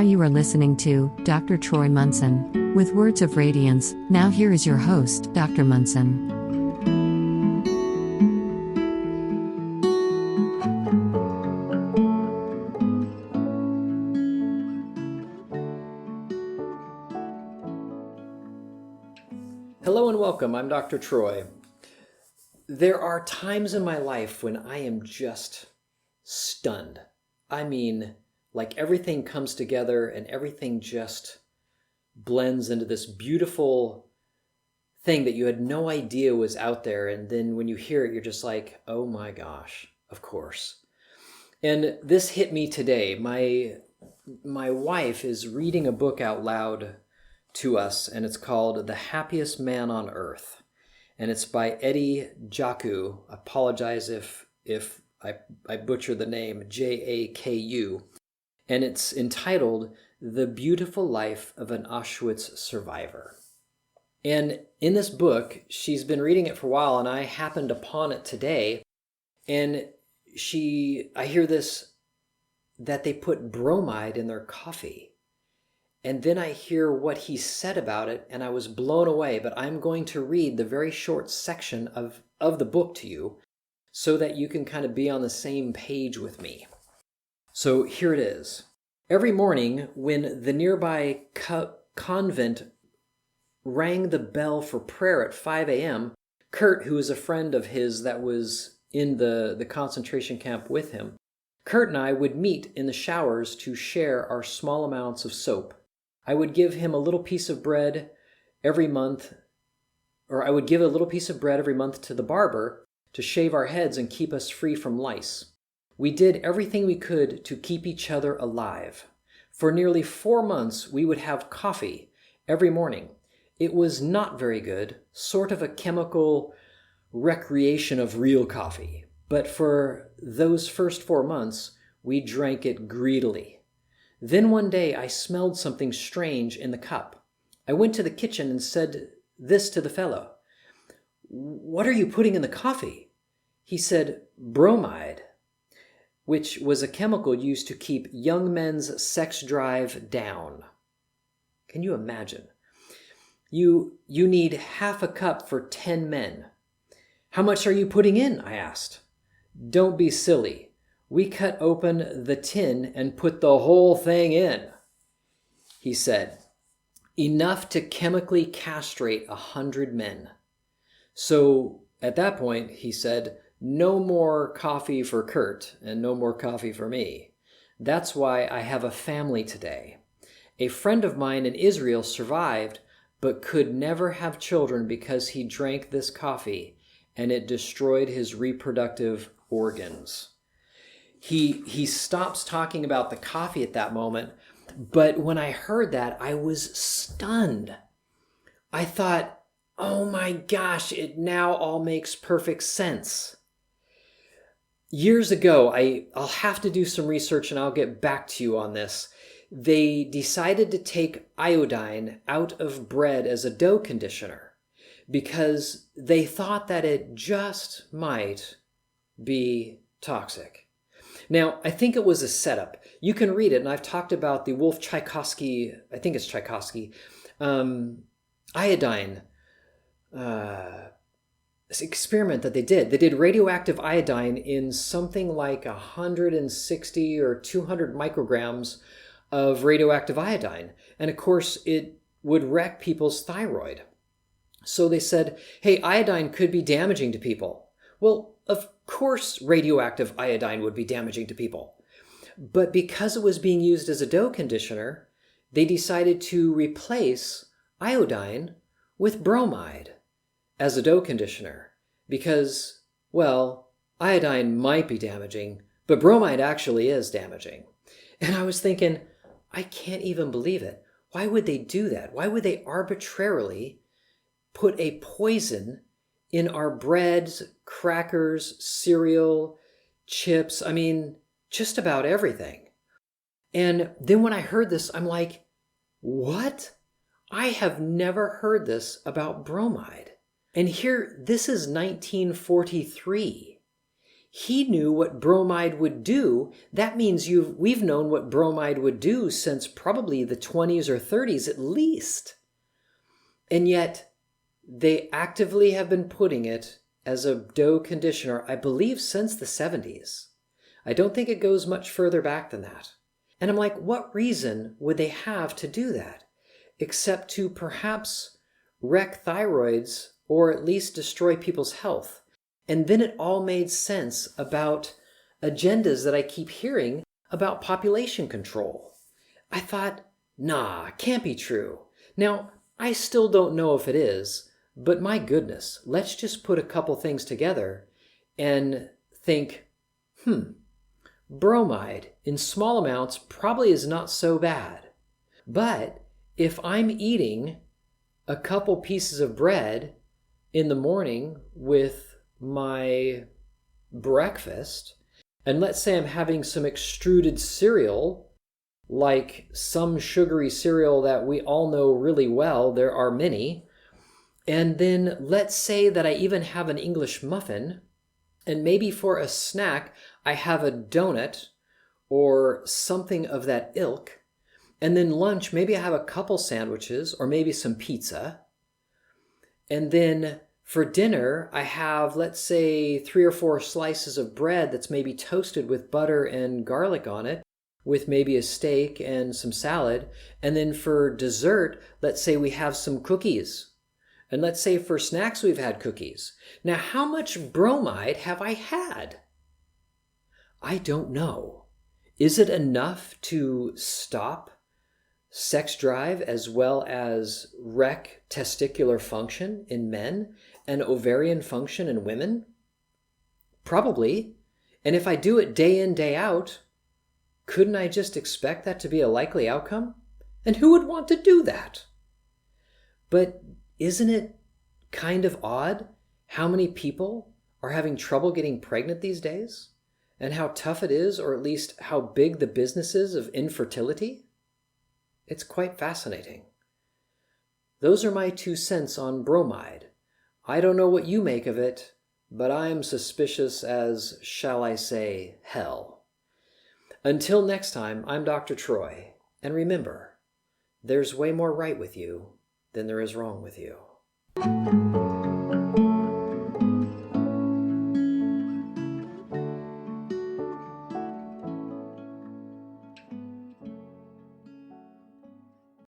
you are listening to Dr. Troy Munson with Words of Radiance. Now here is your host, Dr. Munson. Hello and welcome. I'm Dr. Troy. There are times in my life when I am just stunned. I mean, like everything comes together and everything just blends into this beautiful thing that you had no idea was out there. And then when you hear it, you're just like, oh my gosh, of course. And this hit me today. My wife is reading a book out loud to us, and it's called The Happiest Man on Earth. And it's by Eddie Jaku. I apologize if I butcher the name, Jaku. And it's entitled The Beautiful Life of an Auschwitz Survivor. And in this book, she's been reading it for a while, and I happened upon it today. And I hear this, that they put bromide in their coffee. And then I hear what he said about it, and I was blown away. But I'm going to read the very short section of the book to you so that you can kind of be on the same page with me. So here it is. Every morning when the nearby convent rang the bell for prayer at 5 a.m., Kurt, who is a friend of his that was in the concentration camp with him, Kurt and I would meet in the showers to share our small amounts of soap. I would give him a little piece of bread every month, or I would give a little piece of bread every month to the barber to shave our heads and keep us free from lice. We did everything we could to keep each other alive. For nearly 4 months, we would have coffee every morning. It was not very good, sort of a chemical recreation of real coffee. But for those first 4 months, we drank it greedily. Then one day, I smelled something strange in the cup. I went to the kitchen and said this to the fellow. "What are you putting in the coffee?" He said, "Bromide," which was a chemical used to keep young men's sex drive down. Can you imagine? You need half a cup for 10 men. "How much are you putting in?" I asked. "Don't be silly. We cut open the tin and put the whole thing in," he said. "Enough to chemically castrate 100 men. So at that point, he said, no more coffee for Kurt and no more coffee for me. That's why I have a family today. A friend of mine in Israel survived, but could never have children because he drank this coffee and it destroyed his reproductive organs." He stops talking about the coffee at that moment, but when I heard that, I was stunned. I thought, oh my gosh, it now all makes perfect sense. Years ago, I'll have to do some research and I'll get back to you on this. They decided to take iodine out of bread as a dough conditioner because they thought that it just might be toxic. Now, I think it was a setup. You can read it, and I've talked about the Wolf Tchaikovsky, I think it's Tchaikovsky, iodine experiment that they did. They did radioactive iodine in something like 160 or 200 micrograms of radioactive iodine. And of course, it would wreck people's thyroid. So they said, hey, iodine could be damaging to people. Well, of course, radioactive iodine would be damaging to people. But because it was being used as a dough conditioner, they decided to replace iodine with bromide as a dough conditioner because, well, iodine might be damaging, but bromide actually is damaging. And I was thinking, I can't even believe it. Why would they do that? Why would they arbitrarily put a poison in our breads, crackers, cereal, chips? I mean, just about everything. And then when I heard this, I'm like, what? I have never heard this about bromide. And here, this is 1943. he knew what bromide would do. That means we've known what bromide would do since probably the 20s or 30s at least. And yet they actively have been putting it as a dough conditioner, I believe, since the 70s. I don't think it goes much further back than that. And I'm like, what reason would they have to do that? Except to perhaps wreck thyroids or at least destroy people's health. And then it all made sense about agendas that I keep hearing about population control. I thought, nah, can't be true. Now, I still don't know if it is, but my goodness, let's just put a couple things together and think, bromide in small amounts probably is not so bad. But if I'm eating a couple pieces of bread in the morning with my breakfast, and let's say I'm having some extruded cereal, like some sugary cereal that we all know really well, there are many, and then let's say that I even have an English muffin, and maybe for a snack I have a donut or something of that ilk, and then lunch maybe I have a couple sandwiches or maybe some pizza, and then for dinner, I have, let's say, 3 or 4 slices of bread that's maybe toasted with butter and garlic on it, with maybe a steak and some salad. And then for dessert, let's say we have some cookies. And let's say for snacks, we've had cookies. Now, how much bromide have I had? I don't know. Is it enough to stop sex drive as well as wreck testicular function in men and ovarian function in women? Probably. And if I do it day in, day out, couldn't I just expect that to be a likely outcome? And who would want to do that? But isn't it kind of odd how many people are having trouble getting pregnant these days? And how tough it is, or at least how big the business is of infertility? It's quite fascinating. Those are my 2 cents on bromide. I don't know what you make of it, but I am suspicious as, shall I say, hell. Until next time, I'm Dr. Troy, and remember, there's way more right with you than there is wrong with you.